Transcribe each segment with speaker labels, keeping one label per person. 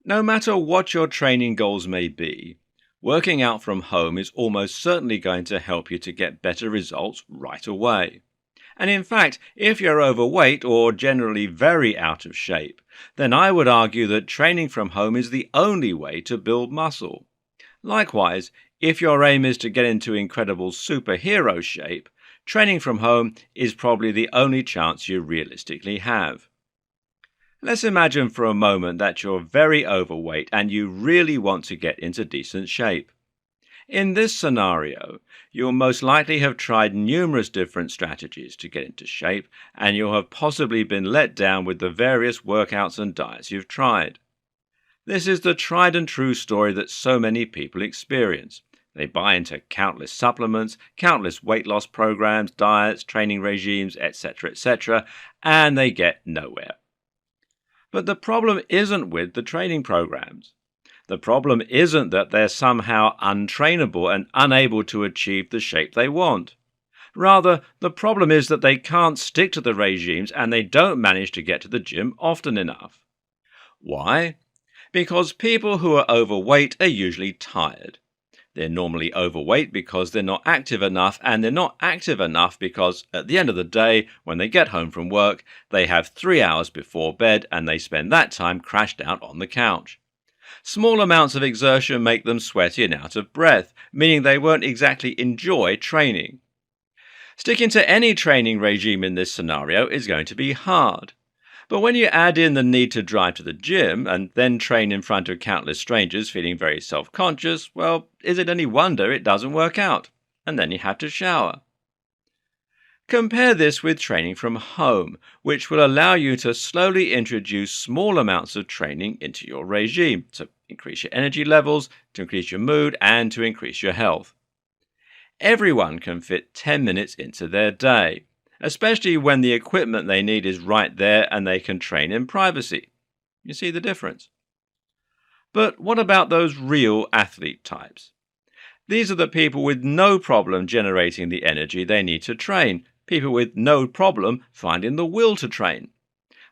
Speaker 1: No matter what your training goals may be, working out from home is almost certainly going to help you to get better results right away. And in fact, if you're overweight or generally very out of shape, then I would argue that training from home is the only way to build muscle. Likewise, if your aim is to get into incredible superhero shape, training from home is probably the only chance you realistically have. Let's imagine for a moment that you're very overweight and you really want to get into decent shape. In this scenario, you'll most likely have tried numerous different strategies to get into shape, and you'll have possibly been let down with the various workouts and diets you've tried. This is the tried and true story that so many people experience. They buy into countless supplements, countless weight loss programs, diets, training regimes, etc., and they get nowhere. But the problem isn't with the training programs. The problem isn't that they're somehow untrainable and unable to achieve the shape they want. Rather, the problem is that they can't stick to the regimes and they don't manage to get to the gym often enough. Why? Because people who are overweight are usually tired. They're normally overweight because they're not active enough, and they're not active enough because at the end of the day, when they get home from work, they have 3 hours before bed and they spend that time crashed out on the couch. Small amounts of exertion make them sweaty and out of breath, meaning they won't exactly enjoy training. Sticking to any training regime in this scenario is going to be hard. But when you add in the need to drive to the gym and then train in front of countless strangers feeling very self-conscious, well, is it any wonder it doesn't work out? And then you have to shower. Compare this with training from home, which will allow you to slowly introduce small amounts of training into your regime to increase your energy levels, to increase your mood, and to increase your health. Everyone can fit 10 minutes into their day, especially when the equipment they need is right there and they can train in privacy. You see the difference? But what about those real athlete types? These are the people with no problem generating the energy they need to train, people with no problem finding the will to train.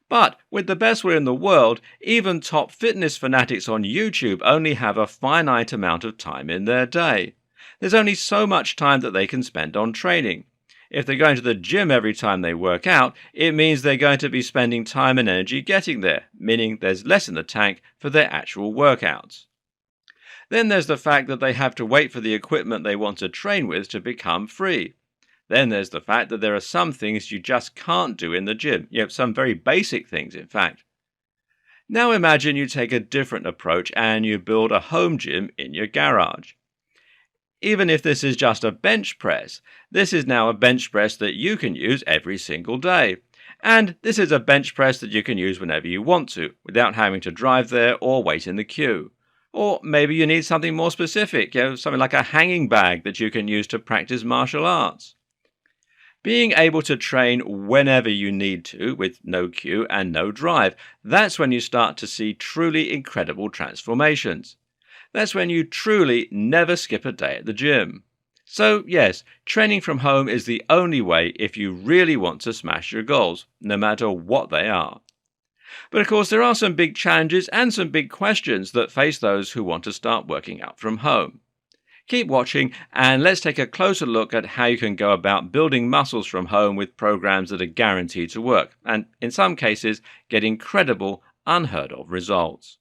Speaker 1: But with the best will in the world, even top fitness fanatics on YouTube only have a finite amount of time in their day. There's only so much time that they can spend on training. If they're going to the gym every time they work out, it means they're going to be spending time and energy getting there, meaning there's less in the tank for their actual workouts. Then there's the fact that they have to wait for the equipment they want to train with to become free. Then there's the fact that there are some things you just can't do in the gym, some very basic things in fact. Now imagine you take a different approach and you build a home gym in your garage. Even if this is just a bench press, this is now a bench press that you can use every single day. And this is a bench press that you can use whenever you want to, without having to drive there or wait in the queue. Or maybe you need something more specific, something like a hanging bag that you can use to practice martial arts. Being able to train whenever you need to, with no queue and no drive, that's when you start to see truly incredible transformations. That's when you truly never skip a day at the gym. So yes, training from home is the only way if you really want to smash your goals, no matter what they are. But of course there are some big challenges and some big questions that face those who want to start working out from home. Keep watching and let's take a closer look at how you can go about building muscles from home with programs that are guaranteed to work and, in some cases, get incredible, unheard of results.